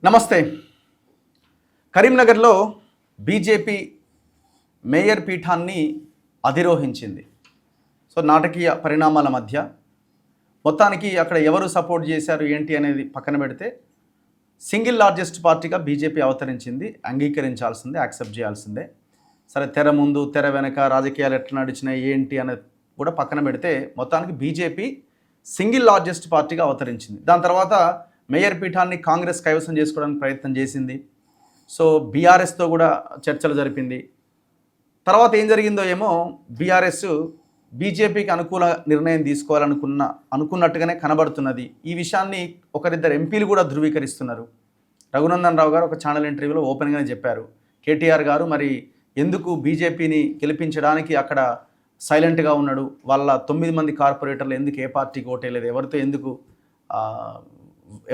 నమస్తే. కరీంనగర్లో BJP mayor పీఠాన్ని అధిరోహించింది. సో నాటకీయ పరిణామాల మధ్య మొత్తానికి అక్కడ ఎవరు సపోర్ట్ చేశారు ఏంటి అనేది పక్కన పెడితే సింగిల్ లార్జెస్ట్ పార్టీగా బీజేపీ అవతరించింది. అంగీకరించాల్సిందే, యాక్సెప్ట్ చేయాల్సిందే. సరే, తెర ముందు తెర వెనక రాజకీయాలు ఎట్లా నడిచినాయి ఏంటి అనేది కూడా పక్కన పెడితే మొత్తానికి బీజేపీ సింగిల్ లార్జెస్ట్ పార్టీగా అవతరించింది. దాని తర్వాత మేయర్ పీఠాన్ని కాంగ్రెస్ కైవసం చేసుకోవడానికి ప్రయత్నం చేసింది. సో బీఆర్ఎస్తో కూడా చర్చలు జరిపింది. తర్వాత ఏం జరిగిందో ఏమో, బీఆర్ఎస్ బీజేపీకి అనుకూల నిర్ణయం అనుకున్నట్టుగానే కనబడుతున్నది. ఈ విషయాన్ని ఒకరిద్దరు ఎంపీలు కూడా ధృవీకరిస్తున్నారు. రఘునందన్ రావు గారు ఒక ఛానల్ ఇంటర్వ్యూలో ఓపెన్గానే చెప్పారు, కేటీఆర్ గారు మరి ఎందుకు బీజేపీని గెలిపించడానికి అక్కడ సైలెంట్గా ఉన్నాడు, వాళ్ళ 9 మంది కార్పొరేటర్లు ఎందుకు ఏ పార్టీకి ఓటేయలేదు,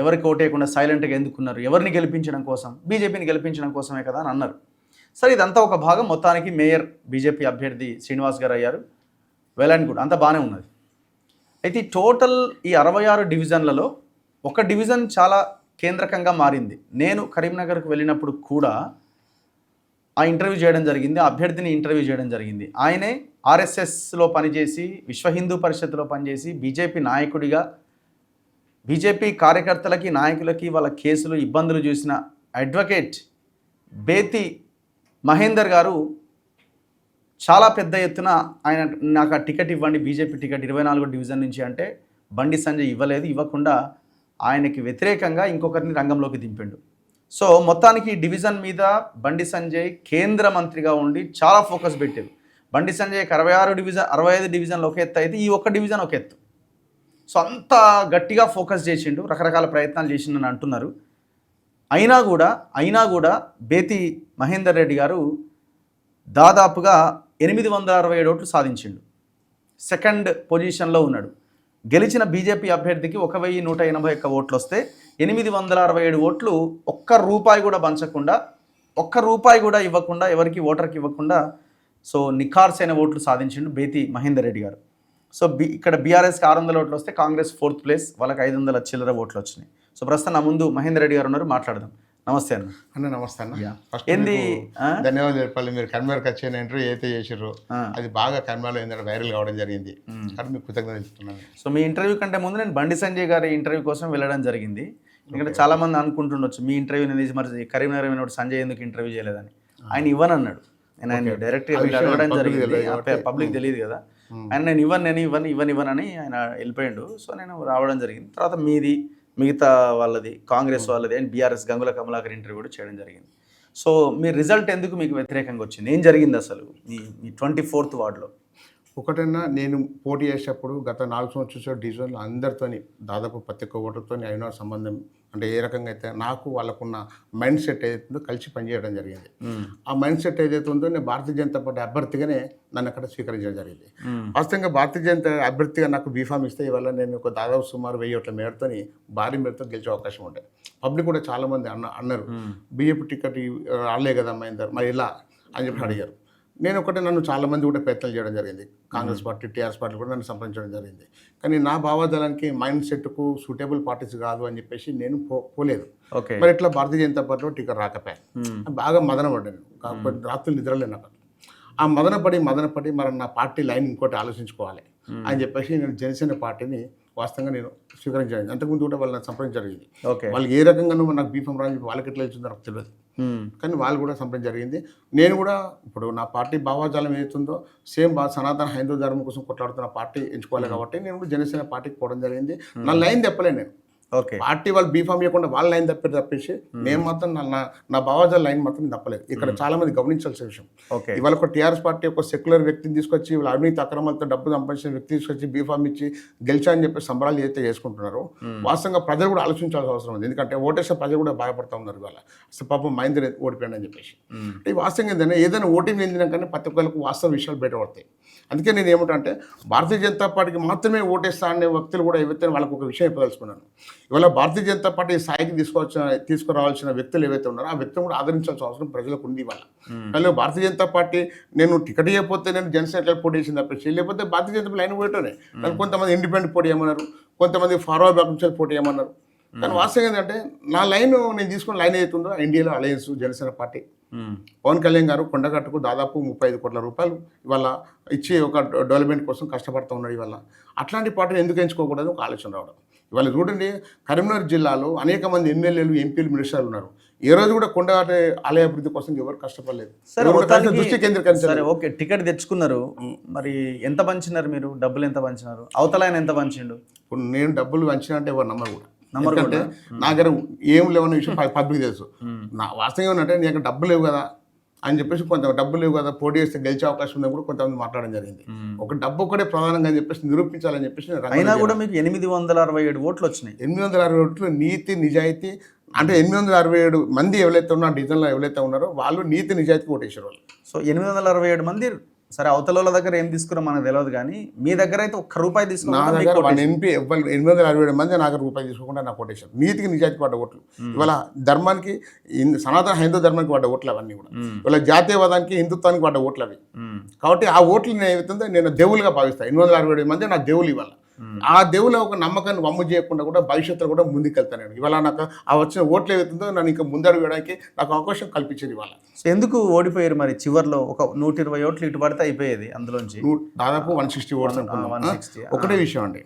ఎవరికి ఓటేయకుండా సైలెంట్గా ఎందుకున్నారు, ఎవరిని గెలిపించడం కోసం, బీజేపీని గెలిపించడం కోసమే కదా అని అన్నారు. సరే, ఇదంతా ఒక భాగం. మొత్తానికి మేయర్ బీజేపీ అభ్యర్థి శ్రీనివాస్ గారు అయ్యారు. వెల్ అండ్ గుడ్, అంతా బాగానే ఉన్నది. అయితే టోటల్ ఈ 66 డివిజన్లలో ఒక డివిజన్ చాలా కేంద్రకంగా మారింది. నేను కరీంనగర్కు వెళ్ళినప్పుడు కూడా ఆ ఇంటర్వ్యూ చేయడం జరిగింది, ఆ అభ్యర్థిని ఇంటర్వ్యూ చేయడం జరిగింది. ఆయనే ఆర్ఎస్ఎస్లో పనిచేసి, విశ్వ హిందూ పరిషత్తులో పనిచేసి, బీజేపీ నాయకుడిగా బీజేపీ కార్యకర్తలకి నాయకులకి వాళ్ళ కేసులు ఇబ్బందులు చూసిన అడ్వకేట్ బేతి మహేందర్ గారు చాలా పెద్ద ఎత్తున ఆయన నాకు ఆ టికెట్ ఇవ్వండి, బీజేపీ టికెట్ 24 డివిజన్ నుంచి అంటే బండి సంజయ్ ఇవ్వకుండా ఆయనకి వ్యతిరేకంగా ఇంకొకరిని రంగంలోకి దింపిండు. సో మొత్తానికి ఈ డివిజన్ మీద బండి సంజయ్ కేంద్ర మంత్రిగా ఉండి చాలా ఫోకస్ పెట్టారు. బండి సంజయ్కి 65 డివిజన్లు ఒక ఎత్తు అయితే ఈ ఒక్క డివిజన్ ఒక ఎత్తు. సో అంత గట్టిగా ఫోకస్ చేసిండు, రకరకాల ప్రయత్నాలు చేసిండని అంటున్నారు. అయినా కూడా బేతి మహేందర్ రెడ్డి గారు దాదాపుగా 867 ఓట్లు సాధించిండు. సెకండ్ పొజిషన్లో ఉన్నాడు. గెలిచిన బీజేపీ అభ్యర్థికి 1181 ఓట్లు వస్తే 867 ఓట్లు ఒక్క రూపాయి కూడా పంచకుండా, ఒక్క రూపాయి కూడా ఇవ్వకుండా, ఎవరికి ఓటర్కి ఇవ్వకుండా సో నిఖార్సైన ఓట్లు సాధించిండు బేతి మహేందర్ రెడ్డి గారు. సో ఇక్కడ బీఆర్ఎస్కి 600 ఓట్లు వస్తే కాంగ్రెస్ 4th ప్లేస్, వాళ్ళకి 500 చిల్లర ఓట్లు వచ్చినాయి. సో ప్రస్తుతం నా ముందు మహేందర్ రెడ్డి గారు ఉన్నారు, మాట్లాడదాం. నమస్తే అన్న. నమస్తే అన్న. ఏంది ధన్యవాదాలు చెప్పాలి. మీరు కన్వర్కి వచ్చిన ఇంటర్వ్యూ అయితే చేసారు, అది బాగా కన్వర్లో ఏంటంటే వైరల్ కావడం జరిగింది. కాబట్టి మీకు కృతజ్ఞతలు చెప్తున్నాను. సో మీ ఇంటర్వ్యూ కంటే ముందు నేను బండి సంజయ్ గారి ఇంటర్వ్యూ కోసం వెళ్ళడం జరిగింది. ఎందుకంటే చాలా మంది అనుకుంటుండొచ్చు మీ ఇంటర్వ్యూ అనేది మరి కరీంనగర్ అయినప్పుడు సంజయ్ ఎందుకు ఇంటర్వ్యూ చేయలేదని. ఆయన ఇవ్వనన్నాడు. నేను ఆయన డైరెక్ట్గా అడగడం జరిగింది, పబ్లిక్ తెలియదు కదా. ఆయన నేను ఇవ్వనని ఆయన వెళ్ళిపోయాడు. సో నేను రావడం జరిగింది. తర్వాత మిగతా వాళ్ళది, కాంగ్రెస్ వాళ్ళది and BRS Gangula Kamalakar interview కూడా చేయడం జరిగింది. సో మీ రిజల్ట్ ఎందుకు మీకు వ్యతిరేకంగా వచ్చింది, ఏం జరిగింది అసలు మీ 24th వార్డులో? ఒకటన్నా, నేను పోటీ చేసేటప్పుడు గత 4 సంవత్సరాల డివిజన్లో అందరితో దాదాపు ప్రతి ఒక్క ఓటర్తో అయిన సంబంధం అంటే ఏ రకంగా అయితే నాకు వాళ్ళకున్న మైండ్ సెట్ ఏదైతుందో కలిసి పనిచేయడం జరిగింది. ఆ మైండ్ సెట్ ఏదైతే ఉందో నేను భారతీయ జనతా పార్టీ అభ్యర్థిగానే నన్ను అక్కడ స్వీకరించడం జరిగింది. వాస్తవంగా భారతీయ జనతా అభ్యర్థిగా నాకు బీఫామ్ ఇస్తే ఇవాళ నేను ఒక దాదాపు సుమారు 1000 ఓట్ల మేరతో భారీ మేరతో గెలిచే అవకాశం ఉంటాయి. పబ్లిక్ కూడా చాలామంది అన్నారు బీజేపీ టికెట్ రాలే కదా మహేందర్, మరి ఇలా అని చెప్పి అడిగారు. నన్ను చాలామంది కూడా ప్రయత్నాలు చేయడం జరిగింది. కాంగ్రెస్ పార్టీ, టీఆర్ఎస్ పార్టీ కూడా నన్ను సంప్రదించడం జరిగింది. కానీ నా భావజాలానికి మైండ్ సెట్కు సూటబుల్ పార్టీస్ కాదు అని చెప్పేసి నేను పోలేదు. మరి ఇట్లా భారతీయ జనతా పార్టీలో టికెట్ రాకపోయాను. బాగా మదన పడ్డాను, కాకపోతే రాత్రులు నిద్రలేను. ఆ మదనపడి మరి నా పార్టీ లైన్ ఇంకోటి ఆలోచించుకోవాలి అని చెప్పేసి నేను జనసేన పార్టీని వాస్తవంగా నేను స్వీకరించాను. అంతకుముందు కూడా వాళ్ళు నాకు సంప్రదించడం జరిగింది. వాళ్ళు ఏ రకంగా నాకు బీఫామ్ రాని చెప్పి వాళ్ళకి ఎట్లా ఇచ్చిందో నాకు తెలియదు, కానీ వాళ్ళు కూడా సంప్రదించడం జరిగింది. నేను కూడా ఇప్పుడు నా పార్టీ భావాజాలం ఏదైతుందో సేమ్ సనాతన హైందవ ధర్మం కోసం కొట్లాడుతున్న పార్టీ ఎంచుకోవాలి కాబట్టి నేను కూడా జనసేన పార్టీకి పోవడం జరిగింది. నా లైన్ తెప్పలేను నేను. పార్టీ వాళ్ళు బీఫామ్ ఇవ్వకుండా వాళ్ళ లైన్ తప్పేసి నేను మాత్రం నా భావాజాల లైన్ మాత్రం తప్పలేదు. ఇక్కడ చాలా మంది గమనించాల్సిన విషయం, ఇవాళ ఒక టీఆర్ఎస్ పార్టీ ఒక సెక్యులర్ వ్యక్తిని తీసుకొచ్చి వాళ్ళ అవినీతి అక్రమాలతో డబ్బు సంపాదించిన వ్యక్తి తీసుకొచ్చి బీఫామ్ ఇచ్చి గెలిచా అని చెప్పి సంబరాలు అయితే చేసుకుంటున్నారు. వాస్తవంగా ప్రజలు కూడా ఆలోచించాల్సిన అవసరం ఉంది. ఎందుకంటే ఓటేసే ప్రజలు కూడా బాధపడుతూ ఉన్నారు ఇవాళ, అసలు పాపం మహేందర్ ఓడిపోయాడు అని చెప్పేసి. ఈ వాస్తవంగా ఏంటంటే ఏదైనా ఓటింగ్ వెళ్ళినాకనే ప్రతి ఒక్కరికి వాస్తవ విషయాలు బయటపడతాయి. అందుకే నేను ఏమిటంటే భారతీయ జనతా పార్టీకి మాత్రమే ఓటేస్తా అనే వ్యక్తులు కూడా ఏవైతే వాళ్ళకు ఒక విషయం చెప్పదలుచుకున్నాను. ఇవాళ భారతీయ జనతా పార్టీ స్థాయికి తీసుకురావాల్సిన వ్యక్తులు ఏవైతే ఉన్నారో ఆ వ్యక్తులు కూడా ఆదరించాల్సిన అవసరం ప్రజలకు ఉంది. ఇవాళ కానీ భారతీయ జనతా పార్టీ నేను టికెట్ ఇవ్వకపోతే నేను జనసేన పోటీ చేసింది తప్పేసి, లేకపోతే భారతీయ జనతా లైన్ పోయటమే. కొంతమంది ఇండిపెండెంట్ పోటీ చేయమన్నారు, కొంతమంది ఫార్వర్డ్ బ్యాక్ నుంచి పోటీ చేయమన్నారు. కానీ వాస్తవం ఏంటంటే నా లైన్ నేను తీసుకున్న లైన్ ఏదైతుందో ఇండియాలో అలయన్స్ జనసేన పార్టీ పవన్ కళ్యాణ్ గారు కొండగట్టుకు దాదాపు 35 కోట్ల రూపాయలు ఇవాళ ఇచ్చి ఒక డెవలప్మెంట్ కోసం కష్టపడుతూ ఉన్నాడు. ఇవాళ అట్లాంటి పార్టీని ఎందుకు ఎంచుకోకూడదు ఒక ఆలోచన రావడం. ఇవాళ చూడండి, కరీంనగర్ జిల్లాలో అనేక మంది ఎమ్మెల్యేలు, ఎంపీలు, మినిస్టర్లు ఉన్నారు. ఏ రోజు కూడా కొండగట్టు ఆలయ అభివృద్ధి కోసం ఎవరు కష్టపడలేదు. దృష్టి కేంద్రీకరించారు. సరే, ఓకే, టికెట్ తెచ్చుకున్నారు, మరి ఎంత పంచినారు మీరు? డబ్బులు ఎంత పంచినారు? అవతల ఆయన ఎంత పంచిండు? ఇప్పుడు నేను డబ్బులు పంచినా అంటే ఎవరు నమ్మరు కూడా. ఎందుకంటే నా దగ్గర ఏం లేవన్న విషయం పబ్లిక్ తెలుసు. నా వాస్తవం ఏమంటే నీ దగ్గర డబ్బు లేవు కదా అని చెప్పేసి, కొంత డబ్బు లేవు కదా, పోటీ చేస్తే గెలిచే అవకాశం ఉందని కూడా కొంతమంది మాట్లాడడం జరిగింది. ఒక డబ్బు ఒకటే ప్రధానంగా అని చెప్పేసి నిరూపించాలని చెప్పేసి అయినా కూడా మీకు 867 ఓట్లు వచ్చినాయి. 860 ఓట్లు నీతి నిజాయితీ, అంటే 867 మంది ఎవరైతే ఉన్నారో డివిజన్లో ఎవరైతే ఉన్నారో వాళ్ళు నీతి నిజాయితీకి ఓటేసారు వాళ్ళు. సో 867 మంది. సరే, అవతల వాళ్ళ దగ్గర ఏం తీసుకున్నా మనకు తెలియదు, కానీ మీ దగ్గర అయితే ఒక్క రూపాయి తీసుకున్నా. నా దగ్గర 867 మంది నాకు రూపాయి తీసుకోకుండా నాకు ఓటేశారు. నీతికి నిజాయితీ పడ్డ ఓట్లు. ఇవాళ ధర్మానికి, సనాతన హిందూ ధర్మానికి పడ్డ ఓట్లు అవన్నీ కూడా. ఇవాళ జాతీయవాదానికి, హిందుత్వానికి పడ్డ ఓట్లు అవి. కాబట్టి ఆ ఓట్లు నేను ఏమవుతుందో నేను దేవులుగా భావిస్తాను. 867 మంది నా దేవులు. ఇవాళ ఆ దేవుల ఒక నమ్మకాన్ని వమ్ము చేయకుండా కూడా భవిష్యత్తులో కూడా ముందుకెళ్తాను నేను. ఇవాళ నాకు ఆ వచ్చిన ఓట్లు ఏవైతుందో నన్ను ఇంకా ముందడుగు వేయడానికి నాకు అవకాశం కల్పించేది ఇవాళ. సో ఎందుకు ఓడిపోయారు మరి? చివరిలో ఒక 120 ఓట్లు ఇటు పడితే అయిపోయేది, అందులోంచి దాదాపు 160 ఓట్స్ అనుకున్నాను. ఒకటే విషయం అండి,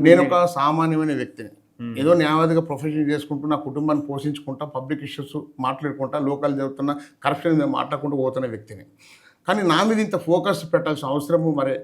నేను ఒక సామాన్యమైన వ్యక్తిని, ఏదో న్యాయవాదిగా ప్రొఫెషన్ చేసుకుంటూ నా కుటుంబాన్ని పోషించుకుంటా, పబ్లిక్ ఇష్యూస్ మాట్లాడుకుంటా, లోకల్ జరుగుతున్న కరప్షన్ మీద మాట్లాడుకుంటూ పోతున్న వ్యక్తిని. కానీ నా మీద ఇంత ఫోకస్ పెట్టాల్సిన అవసరము మరి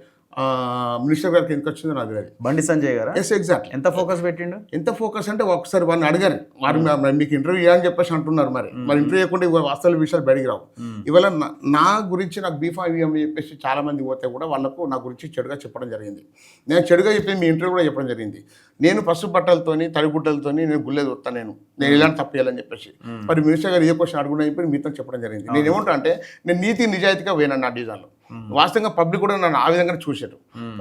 మినిస్టర్ గారికి ఎందుకు వచ్చిందో నాకు తెలియదు. బండి సంజయ్ గారు ఎగ్జాక్ట్లీ ఎంత ఫోకస్ పెట్టిండు? ఎంత ఫోకస్ అంటే ఒకసారి వారిని అడిగారు, వారు మీకు ఇంటర్వ్యూ ఇవ్వని చెప్పేసి అంటున్నారు. మరి ఇంటర్వ్యూ ఇవ్వకుండా వాస్తవ విషయాలు బయటికి రావు. ఇవాళ నా గురించి నాకు బీఫామ్ ఇవ్వమని చెప్పేసి చాలా మంది పోతే కూడా వాళ్ళకు నా గురించి చెడుగా చెప్పడం జరిగింది. నేను చెడుగా చెప్పి మీ ఇంటర్వ్యూ కూడా చెప్పడం జరిగింది. నేను పసుపు బట్టలతోని, తడిగుడ్డలతోని నేను గుళ్ళేది వస్తాను, నేను ఇలాంటి తప్పు చేయాలని చెప్పేసి. మరి మినిస్టర్ గారు ఏ క్వశ్చన్ అడుగున్నా చెప్పి మీతో చెప్పడం జరిగింది. నేను ఏమంటా అంటే నేను నీతి నిజాయితీగా పోయినాను నా డిజైన్లో. వాస్తవంగా పబ్లిక్ కూడా నన్ను ఆ విధంగా చూశారు.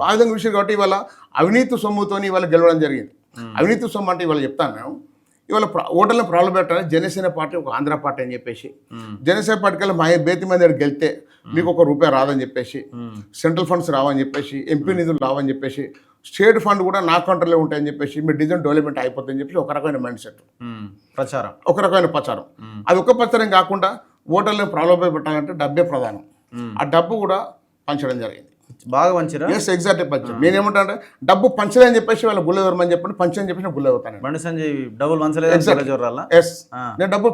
ఆ విధంగా చూశారు కాబట్టి ఇవాళ అవినీతి సొమ్ముతోని ఇవాళ గెలవడం జరిగింది. అవినీతి సొమ్ము అంటే ఇవాళ చెప్తాను నేను, ఇవాళ ఓటర్లను ప్రాబ్లం పెట్టాలని జనసేన పార్టీ ఒక ఆంధ్ర పార్టీ అని చెప్పేసి, జనసేన పార్టీ కల్లా మా బేతి మంది దగ్గర గెలితే మీకు ₹1 రాదని చెప్పేసి, సెంట్రల్ ఫండ్స్ రావని చెప్పేసి, ఎంపీ నిధులు రావని చెప్పేసి, స్టేట్ ఫండ్ కూడా నా కంట్రోల్లో ఉంటాయని చెప్పేసి, మీ డిజైన్ డెవలప్మెంట్ అయిపోతుందని చెప్పి ఒక రకమైన మైండ్ సెట్, ప్రచారం, ఒక రకమైన ప్రచారం. అది ఒక ప్రచారం కాకుండా ఓటర్లను ప్రాబ్లం పెట్టాలంటే డబ్బే ప్రధానం. ఆ డబ్బు కూడా పంచడం జరిగింది. బాగా పంచరా? ఎగ్జాక్ట్ పంచారు. నేనేమంటా అంటే డబ్బు పంచలేని చెప్పేసి వాళ్ళ గుల్లెవరమని చెప్పండి, పంచని చెప్పి గుల్ల అవుతాను. బండి సంజయ్ డబ్బులు పంచలేదు. నేను డబ్బు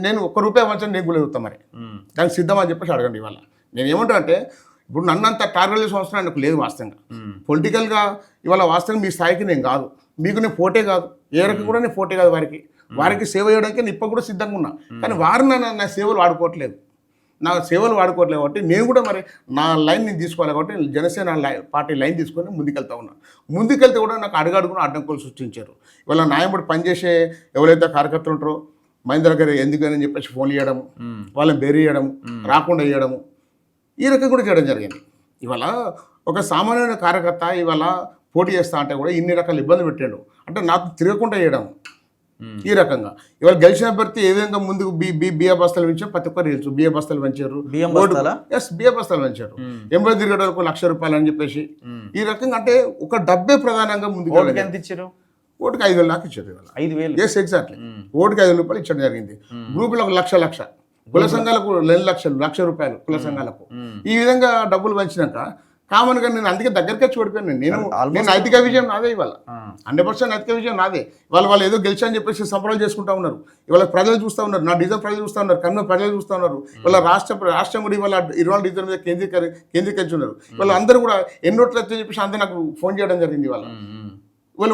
నేను ₹1 పంచని నేను గుల్ల అవుతాను. మరి దానికి సిద్ధం అని చెప్పేసి అడగండి. ఇవాళ నేను ఏమంటా అంటే ఇప్పుడు నన్నంత టార్గెట్ చేసిన అవసరం నాకు లేదు. వాస్తవంగా పొలిటికల్గా ఇవాళ వాస్తవంగా మీ స్థాయికి నేను కాదు, మీకు నేను పోటే కాదు, ఏ రకం కూడా నేను పోటే కాదు. వారికి సేవ చేయడానికి నేను ఇప్పుడు కూడా సిద్ధంగా ఉన్నా. కానీ వారు నా సేవలు వాడుకోవట్లేదు, నా సేవలు వాడుకోవట్లేదు. కాబట్టి నేను కూడా మరి నా లైన్ నేను తీసుకోవాలి. కాబట్టి జనసేన పార్టీ లైన్ తీసుకొని ముందుకెళ్తా ఉన్నాను. ముందుకెళ్తే కూడా నాకు అడుగడుగున అడ్డంకులు సృష్టించారు. ఇవాళ న్యాయపడి పనిచేసే ఎవరైతే కార్యకర్తలు ఉంటారో మహేంద్ర గారు ఎందుకని చెప్పేసి ఫోన్ చేయడము, వాళ్ళని బెరియడము, రాకుండా వేయడము, ఈ రకంగా కూడా చేయడం జరిగింది. ఇవాళ ఒక సామాన్యమైన కార్యకర్త ఇవాళ పోటీ చేస్తా అంటే కూడా ఇన్ని రకాల ఇబ్బందులు పెట్టాడు. అంటే నాకు తిరగకుండా చేయడం ఈ రకంగా. ఇవాళ గెలిచిన అభ్యర్థి ఏ విధంగా ముందుకు బియ్య బస్తాలు పెంచారు, ప్రతి ఒక్కరు తెలుసు. బియ్య బస్తాలు పెంచారు, బియ్య బస్తాలు పెంచారు. ఎంబై తిరగడానికి ₹1,00,000 అని చెప్పేసి ఈ రకంగా. అంటే ఒక డబ్బే ప్రధానంగా ముందుకు. ఎంత ఇచ్చారు? ఓటుకి 5,000 దాకా ఇచ్చారు. $5,000 ఎగ్జాక్ట్లీ. ఓటుకి ₹5,000 ఇచ్చడం జరిగింది. గ్రూపులో ₹1,00,000 కుల సంఘాలకు ₹2,00,000 కుల సంఘాలకు. ఈ విధంగా డబ్బులు పంచినాక కామన్గా నేను అందుకే దగ్గరకే చూడిపోయాను. నేను నైతిక విజయం నాదే. ఇవాళ 100% నైతిక విజయం నాదే. వాళ్ళు ఏదో గెలిచా అని చెప్పేసి సంబరాలు చేసుకుంటా ఉన్నారు. ఇవాళ ప్రజలు చూస్తూ ఉన్నారు, నా డిజైన్ ప్రజలు చూస్తూ ఉన్నారు, కర్నూలు ప్రజలు చూస్తూ ఉన్నారు. ఇవాళ రాష్ట్రం కూడా ఇవాళ 20 డిజైన్ మీద కేంద్రీకరించి ఉన్నారు. ఇవాళ అందరూ కూడా ఎన్నోట్లు వచ్చని చెప్పేసి అందరూ నాకు ఫోన్ చేయడం జరిగింది. ఇవాళ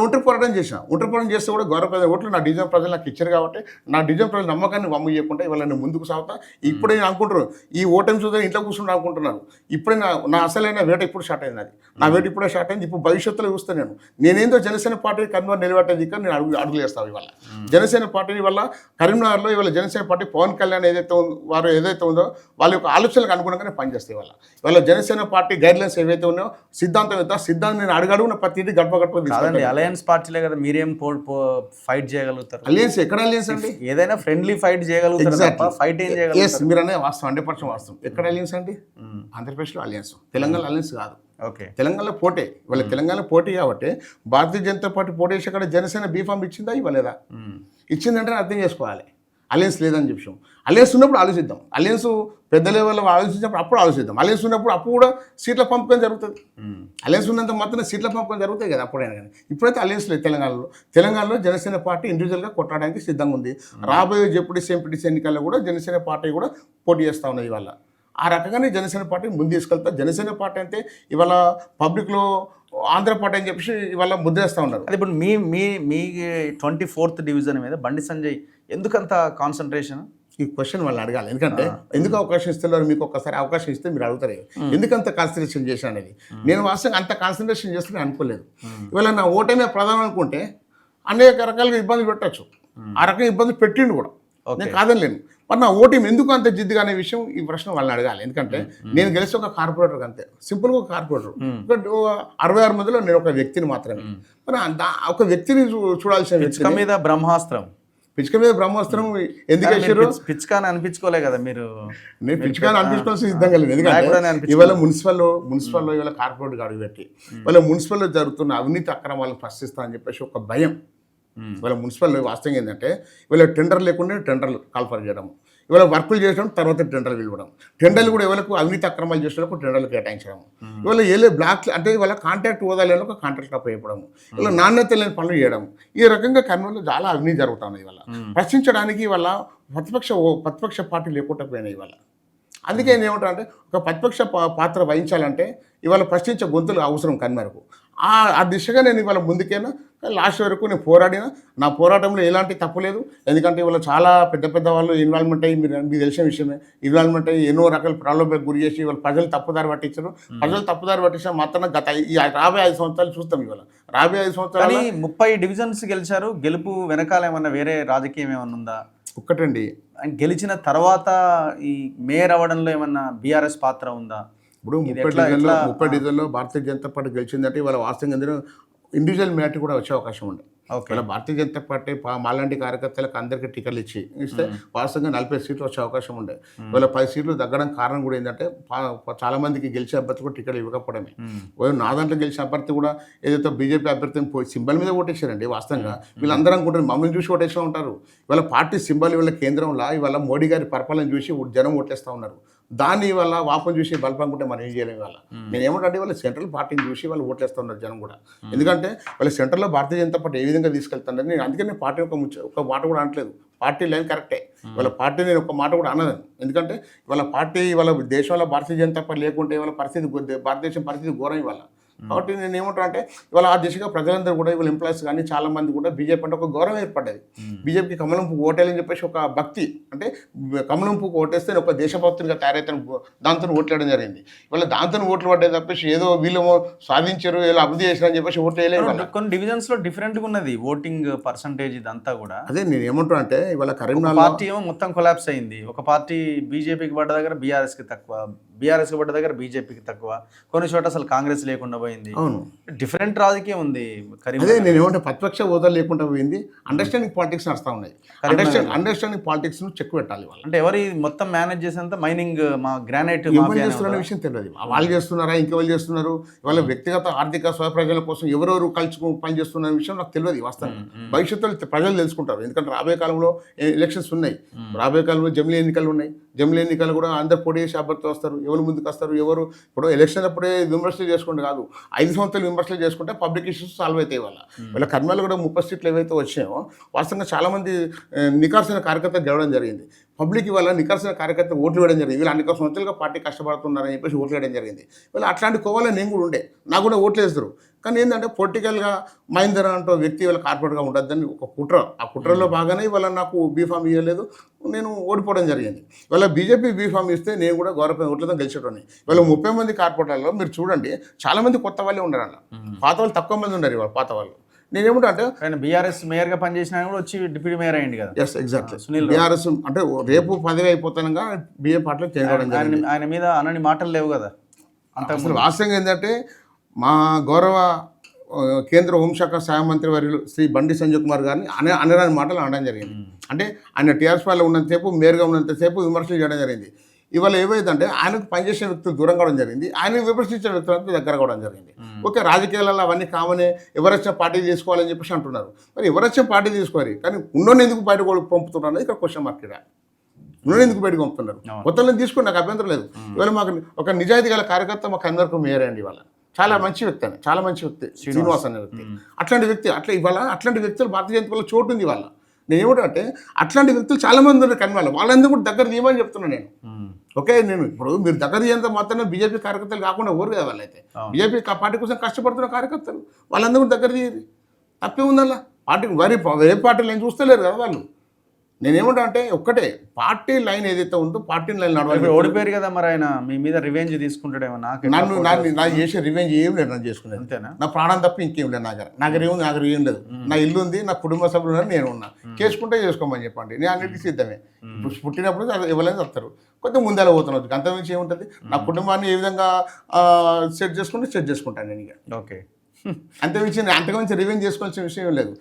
ఒంటరి పోరాటం చేస్తే కూడా గౌరవ ఓట్లు నా డిజైన్ ప్రజలు నాకు ఇచ్చారు. కాబట్టి నా డిజైన్ ప్రజల నమ్మకాన్ని వమ్ము చేయకుండా ఇవాళ నేను ముందుకు సాగుతా. ఇప్పుడే నేను అనుకుంటున్నాను, ఈ ఓటమి చూద్దాం ఇంట్లో కూర్చుని అనుకుంటున్నాను. ఇప్పుడే నా అసలైన వేట ఇప్పుడు స్టార్ట్ అయింది. నా వేట ఇప్పుడే స్టార్ట్ అయింది. ఇప్పుడు భవిష్యత్తులో చూస్తాను నేనేందో జనసేన పార్టీ కన్వర్ నిలబెట్టేది ఇక్కడ నేను అడుగులు వేస్తాను. ఇవాళ జనసేన పార్టీ వల్ల కరీంనగర్లో ఇవాళ జనసేన పార్టీ పవన్ కళ్యాణ్ వారు ఏదైతే ఉందో వాళ్ళ యొక్క ఆలోచనలకు అనుగుణంగానే పనిచేస్తాయి. ఇవాళ జనసేన పార్టీ గైడ్లైన్స్ ఏవైతే ఉన్నాయో సిద్ధాంతం నేను అడుగడుగున ప్రతిదీ గడప కాదండి. అలయన్స్ పార్టీలే కదా, మీరేం ఫైట్ చేయగలుగుతారు? అలయన్స్ ఎక్కడ అలయన్స్ అండి? ఏదైనా ఫ్రెండ్లీ ఫైట్ చేయగలుగుతారు తప్ప ఫైట్ ఏం ఎస్, చేయగలుగుతారు? మీరు అనేది వాస్తవం, 100% వాస్తవం. ఎక్కడ అలయన్స్ అండి? ఆంధ్రప్రదేశ్లో అలయన్స్, తెలంగాణ అలయన్స్ కాదు. ఓకే, తెలంగాణలో పోటీ, వాళ్ళ తెలంగాణ పోటీ కాబట్టి భారతీయ జనతా పార్టీ పోటీ చేసి అక్కడ జనసేన బీఫామ్ ఇచ్చిందా ఇవ్వలేదా? ఇచ్చిందంటే అర్థం చేసుకోవాలి. అలయన్స్ లేదని చెప్పాం. అలయన్స్ ఉన్నప్పుడు ఆలోచిద్దాం. అలయన్స్ పెద్ద లెవెల్లో ఆలోచించినప్పుడు అప్పుడు ఆలోచిద్దాం. అలయన్స్ ఉన్నప్పుడు అప్పుడు కూడా సీట్ల పంపకం జరుగుతుంది. అలయన్స్ ఉన్నంత మాత్రం సీట్ల పంపకం జరుగుతాయి కదా అప్పుడైనా కానీ. ఇప్పుడైతే అలయన్స్ లేదు తెలంగాణలో జనసేన పార్టీ ఇండివిజువల్గా కొట్టడానికి సిద్ధంగా ఉంది. రాబోయే జెడ్పీటీసీ ఎంపీటీసీ ఎన్నికల్లో కూడా జనసేన పార్టీ కూడా పోటీ చేస్తూ ఉన్నది ఇవాళ. ఆ రకంగానే జనసేన పార్టీ ముందు తీసుకెళ్తారు. జనసేన పార్టీ అంటే ఇవాళ పబ్లిక్లో ఆంధ్ర పార్టీ అని చెప్పేసి ఇవాళ ముద్రేస్తూ ఉన్నారు. అది ఇప్పుడు మీ 24th డివిజన్ మీద బండి సంజయ్ ఎందుకంత కాన్సన్ట్రేషన్? ఈ క్వశ్చన్ వాళ్ళని అడగాలి. ఎందుకంటే ఎందుకు అవకాశం ఇస్తున్నారు, మీకు ఒక్కసారి అవకాశం ఇస్తే మీరు అడుగుతారు ఎందుకంత కాన్సన్ట్రేషన్ చేశాను అనేది. నేను వాస్తవంగా అంత కాన్సన్ట్రేషన్ చేస్తే అనుకోలేదు. ఇవాళ నా ఓటమే ప్రధానం అనుకుంటే అనేక రకాలుగా ఇబ్బందులు పెట్టచ్చు. ఆ రకంగా ఇబ్బందులు పెట్టిండు కూడా, నేను కాదనలేను. మరి నా ఓటమి ఎందుకు అంత జిద్దుగా అనే విషయం ఈ ప్రశ్న వాళ్ళని అడగాలి. ఎందుకంటే నేను గెలిచి ఒక కార్పొరేటర్ అంతే, సింపుల్గా ఒక కార్పొరేటర్. 66 మందిలో నేను ఒక వ్యక్తిని మాత్రమే. మరి ఒక వ్యక్తిని చూడాల్సిన వ్యక్తి మీద బ్రహ్మాస్త్రం, పిచ్చుక మీద బ్రహ్మాస్త్రం ఎందుకు వేసారు? పిచ్చుకా అని అనిపించుకోలే కదా మీరు? నేను పిచ్చుకాని అనిపించుకోవాల్సిన సిద్ధంగా లేదు. ఎందుకంటే ఇవాళ మున్సిపల్లో ఇవాళ కార్పొరేట్ అడుగు పెట్టి ఇవాళ మున్సిపల్లో జరుగుతున్న అవినీతి అక్రమాలను ప్రశ్నిస్తా అని చెప్పేసి ఒక భయం. ఇవాళ మున్సిపల్ వాస్తవం ఏంటంటే ఇవాళ టెండర్ లేకుండా టెండర్లు కాల్ఫర్ చేయడం, ఇవాళ వర్కులు చేయడం, తర్వాత టెండర్లు పిలవడం, టెండర్లు కూడా ఎవరికి అవినీతి అక్రమాలు చేసే వాళ్ళకు టెండర్లు కేటాయించడం, ఇవాళ ఏలే బ్లాక్ అంటే ఇవాళ కాంట్రాక్ట్ హోదా లేని ఒక కాంట్రాక్ట్ అప్పయ్యడం, ఇవాళ నాణ్యత లేని పనులు చేయడం, ఈ రకంగా కర్నూలులో చాలా అవినీతి జరుగుతుంది. ఇవాళ ప్రశ్నించడానికి ఇవాళ ప్రతిపక్ష పార్టీ లేకుండా పోయినాయి ఇవాళ. అందుకే ఏమంటా అంటే ఒక ప్రతిపక్ష పాత్ర వహించాలంటే ఇవాళ ప్రశ్నించే గొంతులు అవసరం కన్మేరకు. ఆ దిశగా నేను ఇవాళ ముందుకైనా లాస్ట్ వరకు నేను పోరాడినా. నా పోరాటంలో ఎలాంటి తప్పు లేదు. ఎందుకంటే ఇవాళ చాలా పెద్ద వాళ్ళు ఇన్వాల్వ్మెంట్ అయ్యి మీకు తెలిసిన విషయమే, ఇన్వాల్వ్మెంట్ అయ్యి ఎన్నో రకాల ప్రాబ్లమ్లకు గురి చేసి ఇవాళ ప్రజలు తప్పుదారి పట్టించారు. ప్రజలు తప్పుదారి పట్టించిన మాత్రం గత రాబోయే 5 సంవత్సరాలు చూస్తాం. ఇవాళ రాబోయే 5 సంవత్సరాలు 30 డివిజన్స్ గెలిచారు. గెలుపు వెనకాల ఏమన్నా వేరే రాజకీయం ఏమన్నా ఉందా? ఒక్కటండి, గెలిచిన తర్వాత ఈ మేయర్ అవ్వడంలో ఏమన్నా బీఆర్ఎస్ పాత్ర ఉందా? ఇప్పుడు 30 డివిజన్లో భారతీయ జనతా పార్టీ గెలిచిందంటే ఇవాళ వాస్తవంగా ఎందుకు ఇండివిజువల్ మ్యాట్ కూడా వచ్చే అవకాశం ఉంది. ఇలా భారతీయ జనతా పార్టీ మాలాంటి కార్యకర్తలకు అందరికీ టికెట్లు ఇస్తే వాస్తవంగా 40 సీట్లు వచ్చే అవకాశం ఉండే. ఇవాళ 10 సీట్లు తగ్గడం కారణం కూడా ఏంటంటే చాలా మందికి గెలిచే అభ్యర్థి కూడా టికెట్ ఇవ్వకపోవడమే. నా దాంట్లో గెలిచిన అభ్యర్థి కూడా ఏదైతే బీజేపీ అభ్యర్థిని సింబల్ మీద ఓటేశారండి. వాస్తవంగా వీళ్ళందరూ అనుకుంటారు మమ్మల్ని చూసి ఓటేస్తూ ఉంటారు. ఇవాళ పార్టీ సింబల్ ఇవాళ కేంద్రంలో ఇవాళ మోడీ గారి పరిపాలన చూసి జనం ఓటేస్తూ ఉన్నారు. దాన్ని ఇవాళ వాపం చూసి బలపనుకుంటే మనం ఏం చేయలేము. ఇవాళ నేను ఏమంటే వాళ్ళ సెంట్రల్ పార్టీని చూసి వాళ్ళు ఓట్లేస్తూ ఉన్నారు జనం కూడా. ఎందుకంటే వాళ్ళ సెంట్రల్లో భారతీయ జనతా పార్టీ ఏ విధంగా తీసుకెళ్తాను నేను అందుకని పార్టీ ఒక మాట కూడా అనట్లేదు. పార్టీ లైన్ కరెక్టే. వాళ్ళ పార్టీ నేను ఒక మాట కూడా అనను. ఎందుకంటే వాళ్ళ పార్టీ వాళ్ళ దేశంలో భారతీయ జనతా పార్టీ లేకుంటే వాళ్ళ పరిస్థితి భారతదేశం పరిస్థితి ఘోరం ఇవాళ. కాబట్టి నేను ఏమంటా అంటే ఇవాళ ఆ దిశగా ప్రజలందరూ కూడా ఇవాళ ఎంప్లాయీస్ కానీ చాలా మంది కూడా బీజేపీ అంటే ఒక గౌరవం ఏర్పడ్డది. బీజేపీకి కమలం పువ్వు ఓటేయాలని చెప్పేసి ఒక భక్తి, అంటే కమలం పువ్వు ఓటేస్తే ఒక దేశభక్తునిగా తయారైతే దాంతో ఓట్లేయడం జరిగింది. ఇవాళ దాంతో ఓట్లు పడ్డాయి తప్పేసి ఏదో వీళ్ళు సాధించారు ఏదో అభివృద్ధి చేశారని చెప్పేసి ఓట్లు వేయలేదు. కొన్ని డివిజన్స్ లో డిఫరెంట్గా ఉన్నది ఓటింగ్ పర్సంటేజ్ ఇదంతా కూడా. అదే నేను ఏమంటా అంటే ఇవాళ కరీంనగర్ పార్టీ ఏమో మొత్తం కొలాప్స్ అయింది. ఒక పార్టీ బీజేపీకి పడ్డ దగ్గర బీఆర్ఎస్కి తక్కువ, బీఆర్ఎస్కి పడ్డ దగ్గర బీజేపీకి తక్కువ, కొన్ని చోట అసలు కాంగ్రెస్ లేకుండా పోయింది. అవును, డిఫరెంట్ రాజకీయం ఉంది. అదే నేను ఏమంటే ప్రతిపక్ష హోదా లేకుండా పోయింది. అండర్స్టాండింగ్ పాలిటిక్స్ నడుస్తూ ఉన్నాయి. అండర్స్టాండింగ్ పాలిటిక్స్ ను చెక్ పెట్టాలి. వాళ్ళు అంటే ఎవరి మొత్తం మేనేజ్ చేసేంత మైనింగ్ మా గ్రానైట్ చేస్తున్న విషయం తెలియదు. వాళ్ళు చేస్తున్నారా ఇంకెవరు చేస్తున్నారు, వాళ్ళ వ్యక్తిగత ఆర్థిక స్వప్రజల కోసం ఎవరెవరు కలిసి పని చేస్తున్న విషయం నాకు తెలియదు. వాస్తవం భవిష్యత్తులో ప్రజలు తెలుసుకుంటారు. ఎందుకంటే రాబోయే కాలంలో ఎలక్షన్స్ ఉన్నాయి. రాబోయే కాలంలో జమిలీ ఎన్నికలు ఉన్నాయి. జమిలీ ఎన్నికలు కూడా అందరు పోటీ చేసి అభ్యర్థులు వస్తారు. ఎవరు ముందుకు వస్తారు, ఎవరు ఇప్పుడు ఎలక్షన్ అప్పుడే విమర్శలు చేసుకుంటే కాదు, 5 సంవత్సరాలు విమర్శలు చేసుకుంటే పబ్లిక్ ఇష్యూస్ సాల్వ్ అవుతాయి. వాళ్ళ కర్మలు కూడా 30 సీట్లు ఏవైతే వచ్చాయో వాస్తవంగా చాలామంది నికార్సిన కార్యకర్తలు గెలవడం జరిగింది. పబ్లిక్ ఇవాళ నికార్సిన కార్యకర్తలు ఓట్లు వేయడం జరిగింది. వీళ్ళు అనేక సంవత్సరాలుగా పార్టీ కష్టపడుతున్నారని చెప్పేసి ఓట్లు వేయడం జరిగింది. వీళ్ళు అట్లాంటి కోవాలని నేను కూడా ఉండే, నాకు కూడా ఓట్లు వేస్తారు. కానీ ఏంటంటే పొలిటికల్గా మహేందర్ అంటూ వ్యక్తి వాళ్ళ కార్పొరేట్గా ఉండొద్దని ఒక కుట్ర, ఆ కుట్రలో బాగానే ఇవాళ నాకు బీఫామ్ ఇవ్వలేదు, నేను ఓడిపోవడం జరిగింది. ఇవాళ బీజేపీ బీఫామ్ ఇస్తే నేను కూడా గౌరవ ఓట్లతో గెలిచేటోని. ఇవాళ 30 మంది కార్పొరేటర్లలో మీరు చూడండి చాలామంది కొత్త వాళ్ళే ఉన్నారు. అలా పాత వాళ్ళు తక్కువ మంది ఉన్నారు. ఇవాళ పాత వాళ్ళు నేనేమంటా అంటే బీఆర్ఎస్ మేయర్గా పనిచేసినా కూడా వచ్చి డిప్యూటీ మేయర్ అయ్యింది కదా. Yes exactly. బీఆర్ఎస్ అంటే రేపు పదవి అయిపోతానుగా బీజేపీ పార్టీలో చేరడం. ఆయన మీద అనని మాటలు లేవు కదా. అంత అసలు వాస్తవంగా ఏంటంటే మా గౌరవ కేంద్ర హోంశాఖ సహాయ మంత్రి వర్యులు శ్రీ బండి సంజయ్ కుమార్ గారిని అనరాని మాటలు అనడం జరిగింది. అంటే ఆయన టీఆర్ఎస్ పార్టీలో ఉన్నంతసేపు, మేయర్గా ఉన్నంతసేపు విమర్శలు చేయడం జరిగింది. ఇవాళ ఏమైందంటే ఆయనకు పనిచేసే వ్యక్తులు దూరం కావడం జరిగింది, ఆయన విమర్శించే వ్యక్తులకు దగ్గర కావడం జరిగింది. ఓకే, రాజకీయాలలో అవన్నీ కామనే, ఎవరొచ్చిన పార్టీ తీసుకోవాలని చెప్పేసి అంటున్నారు. మరి ఎవరొచ్చిన పార్టీ తీసుకోవాలి, కానీ ఉన్నోని ఎందుకు బయట పంపుతున్నారు ఇక్కడ క్వశ్చన్ మార్క్. ఇక్కడ ఉన్నోని ఎందుకు బయటకు పంపుతున్నారు? కొత్తలను తీసుకుని నాకు అభ్యంతరం లేదు. ఇవాళ మాకు ఒక నిజాయితీ గల కార్యకర్త మాకు అందరికీ మేయర్ అండి. ఇవాళ చాలా మంచి వ్యక్తి అని, చాలా మంచి వ్యక్తి శ్రీనివాస్ అనే వ్యక్తి. అట్లాంటి వ్యక్తి ఇవాళ అట్లాంటి వ్యక్తులు భారతీయ జనతా పార్టీలో చోటు ఉంది. ఇవాళ నేను ఏమిటంటే అట్లాంటి వ్యక్తులు చాలా మంది ఉన్నారు, కానీ వాళ్ళందరూ కూడా దగ్గర తీయమని చెప్తున్నాను నేను. ఓకే, నేను ఇప్పుడు మీరు దగ్గర తీయంత మాత్రమే బీజేపీ కార్యకర్తలు కాకుండా ఎవరు కదా వాళ్ళైతే. బీజేపీ పార్టీ కోసం కష్టపడుతున్న కార్యకర్తలు వాళ్ళందరూ కూడా దగ్గర తీయరు. తప్పే ఉందల్లా. పార్టీ ఏ పార్టీలు నేను చూస్తలేరు కదా వాళ్ళు. నేనేమంటా అంటే ఒక్కటే, పార్టీ లైన్ ఏదైతే ఉందో పార్టీ లైన్ నడవాలి. ఓడిపోయారు కదా, మరి ఆయన మీ మీద రివెంజ్ తీసుకుంటాడేమో. నాకు చేసే రివెంజ్ ఏం లేదు, నాకు చేసుకునేది అంతేనా. నా ప్రాణం తప్ప ఇంకేం లేదు. నాకు ఏం లేదు. నా ఇల్లు ఉంది, నా కుటుంబ సభ్యులు ఉన్నారు, నేను ఉన్నా. చేసుకుంటే చేసుకోమని చెప్పండి, నేను అన్నిటికీ సిద్ధమే. పుట్టినప్పుడు ఎవరైనా చెప్తారు, కొంచెం ముందర పోతున్నారు, అంతమించి ఏముంటుంది. నా కుటుంబాన్ని ఏ విధంగా సెట్ చేసుకుంటాను నేను. ఇక ఓకే, అంతకుమించి రివెంజ్ చేసుకోవాల్సిన విషయం లేదు.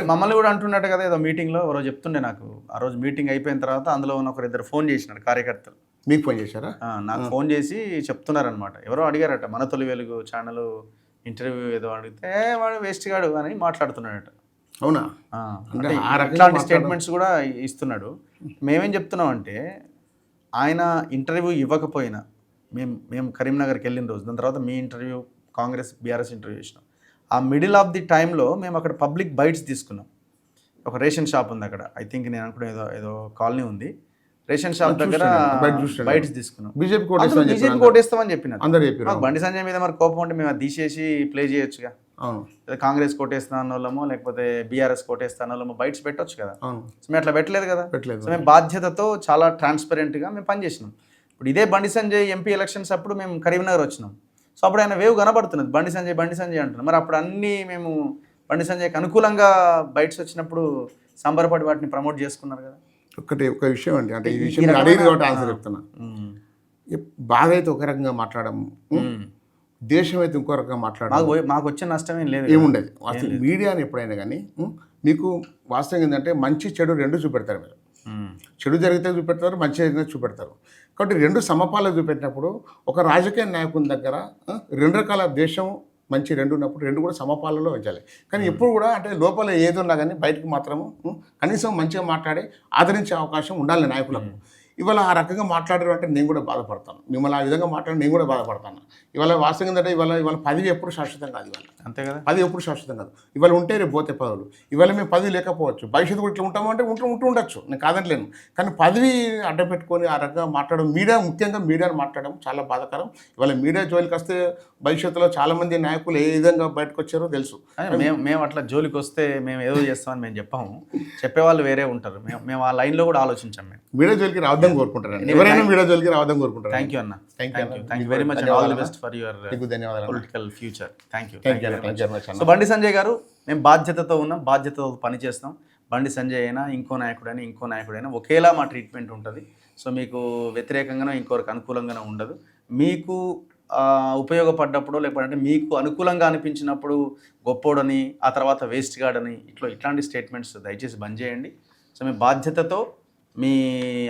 మమ్మల్ని కూడా అంటున్నట్టు కదా ఏదో మీటింగ్లో ఎవరో చెప్తుండే నాకు. ఆ రోజు మీటింగ్ అయిపోయిన తర్వాత అందులో ఉన్న ఒకరిద్దరు ఫోన్ చేసినారు కార్యకర్తలు. మీకు ఫోన్ చేశారా? నాకు ఫోన్ చేసి చెప్తున్నారనమాట. ఎవరో అడిగారట, మన తొలి వెలుగు ఛానల్ ఇంటర్వ్యూ ఏదో అడిగితే వాడు వేస్ట్ గాడు అని మాట్లాడుతున్నాడట. అవునా? అట్లాంటి స్టేట్మెంట్స్ కూడా ఇస్తున్నాడు. మేమేం చెప్తున్నాం అంటే, ఆయన ఇంటర్వ్యూ ఇవ్వకపోయినా మేము కరీంనగర్కి వెళ్ళిన రోజు, దాని తర్వాత మీ ఇంటర్వ్యూ, కాంగ్రెస్ బీఆర్ఎస్ ఇంటర్వ్యూ చేసినాం. ఆ మిడిల్ ఆఫ్ ది టైంలో మేము అక్కడ పబ్లిక్ బైట్స్ తీసుకున్నాం. ఒక రేషన్ షాప్ ఉంది అక్కడ, ఐ థింక్ నేను అనుకునే ఏదో కాలనీ ఉంది, రేషన్ షాప్ దగ్గర బైట్స్ తీసుకున్నాం. బీజేపీ కోటేస్తామని చెప్పినారు. మాకు బండి సంజయ్ మీద మరి కోపం ఉంటే మేము అది తీసేసి ప్లే చేయొచ్చుగా. కాంగ్రెస్ కోటేస్తాన వాళ్ళమో లేకపోతే బీఆర్ఎస్ కోటేస్తాన వాళ్ళమో బైట్స్ పెట్టొచ్చు కదా. సో మేము అట్లా పెట్టలేదు కదా. సో మేము బాధ్యతతో చాలా ట్రాన్స్పరెంట్గా మేము పనిచేసినాం. ఇప్పుడు ఇదే బండి సంజయ్ ఎంపీ ఎలక్షన్స్ అప్పుడు మేము కరీంనగర్ వచ్చినాం. సో అప్పుడు ఆయన వేవ్ కనబడుతున్నది, బండి సంజయ్ అంటున్నాం. మరి అప్పుడు అన్నీ మేము బండి సంజయ్కి అనుకూలంగా బైట్స్ వచ్చినప్పుడు సంబరపడి వాటిని ప్రమోట్ చేసుకున్నారు కదా. ఒక విషయం అండి, అంటే ఈ విషయం అడిగింది కాబట్టి ఆన్సర్ చెప్తున్నా. బాధ అయితే ఒక రకంగా మాట్లాడము, దేశం అయితే ఇంకో రకంగా మాట్లాడము. మాకు వచ్చే నష్టం ఏముండదు. అసలు మీడియాని ఎప్పుడైనా కానీ మీకు వాస్తవం ఏంటంటే మంచి చెడు రెండు చూపెడతారు. మీరు చెడు జరిగితే చూపెడతారు, మంచి జరిగితే చూపెడతారు. కాబట్టి రెండు సమపాలు చూపెట్టినప్పుడు ఒక రాజకీయ నాయకుని దగ్గర రెండు రకాల దేశం మంచి రెండు ఉన్నప్పుడు రెండు కూడా సమపాలలో ఉంచాలి. కానీ ఎప్పుడు కూడా అంటే లోపల ఏది ఉన్నా కానీ బయటకు మాత్రము కనీసం మంచిగా మాట్లాడి ఆదరించే అవకాశం ఉండాలి నాయకులకు. ఇవాళ ఆ రకంగా మాట్లాడారు అంటే నేను కూడా బాధపడతాను. మిమ్మల్ని ఆ విధంగా మాట్లాడి నేను కూడా బాధపడతాను. ఇవాళ వాస్తవం ఏంటంటే ఇవాళ పదవి ఎప్పుడు శాశ్వతం కాదు. ఇవాళ అంతే కదా, పదవి ఎప్పుడు శాశ్వతం కాదు. ఇవాళ ఉంటే రేపు పోతే పదవులు. ఇవాళ మేము పదవి లేకపోవచ్చు, భవిష్యత్తు కూడా ఇట్లా ఉంటామంటే ఉండొచ్చు, నేను కాదంటలేను. కానీ పదవి అడ్డ పెట్టుకొని ఆ రకంగా మాట్లాడడం, ముఖ్యంగా మీడియాను మాట్లాడడం చాలా బాధాకరం. ఇవాళ మీడియా జోలికి వస్తే భవిష్యత్తులో చాలామంది నాయకులు ఏ విధంగా బయటకు వచ్చారో తెలుసు. మేము అట్లా జోలికి వస్తే మేము ఏదో చేస్తామని మేము చెప్పాము, చెప్పేవాళ్ళు వేరే ఉంటారు. మేము ఆ లైన్లో కూడా ఆలోచించాం. మేము మీడియా జోలికి రావద్దని కోరుకుంటారు, ఎవరైనా మీడియా జోలికి రావద్దని కోరుకుంటారు. థ్యాంక్ యూ అన్న, thank you very much. All the best for your political future. Thank you. So Bandi Sanjay గారు, మేము బాధ్యతతో ఉన్నాం, బాధ్యతతో పనిచేస్తాం. బండి సంజయ్ అయినా ఇంకో నాయకుడైనా ఒకేలా మా ట్రీట్మెంట్ ఉంటుంది. సో మీకు వ్యతిరేకంగానో ఇంకొకరికి అనుకూలంగానో ఉండదు. మీకు ఉపయోగపడ్డప్పుడు లేకపోతే మీకు అనుకూలంగా అనిపించినప్పుడు గొప్పోడని, ఆ తర్వాత వేస్ట్ గాడని ఇట్లాంటి స్టేట్మెంట్స్ దయచేసి బంద్ చేయండి. సో మేము బాధ్యతతో మీ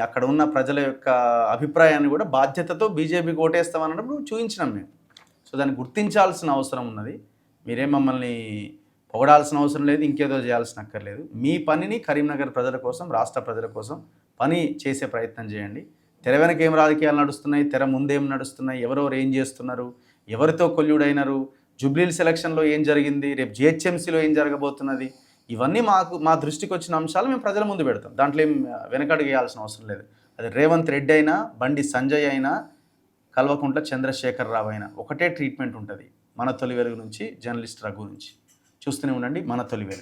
అక్కడ ఉన్న ప్రజల యొక్క అభిప్రాయాన్ని కూడా బాధ్యతతో బీజేపీకి ఓటేస్తామన్నప్పుడు చూపించినాం మేము. సో దాన్ని గుర్తించాల్సిన అవసరం ఉన్నది. మీరేం మమ్మల్ని పొగడాల్సిన అవసరం లేదు, ఇంకేదో చేయాల్సిన అక్కర్లేదు. మీ పనిని కరీంనగర్ ప్రజల కోసం, రాష్ట్ర ప్రజల కోసం పని చేసే ప్రయత్నం చేయండి. తెర వెనక ఏం రాజకీయాలు నడుస్తున్నాయి, తెర ముందేం నడుస్తున్నాయి, ఎవరెవరు ఏం చేస్తున్నారు, ఎవరితో కొల్లుడైనారు, జూబ్లీహిల్స్ సెలక్షన్లో ఏం జరిగింది, రేపు జిహెచ్ఎంసీలో ఏం జరగబోతున్నది, ఇవన్నీ మా దృష్టికి వచ్చిన అంశాలు మేము ప్రజల ముందు పెడతాం. దాంట్లో ఏం వెనకడుగు వేయాల్సిన అవసరం లేదు. అది రేవంత్ రెడ్డి అయినా, బండి సంజయ్ అయినా, కల్వకుంట్ల చంద్రశేఖరరావు అయినా ఒకటే ట్రీట్మెంట్ ఉంటుంది. మన తొలి వెలుగు నుంచి, జర్నలిస్ట్ రఘు నుంచి. చూస్తూనే ఉండండి మన తొలి వెలుగు.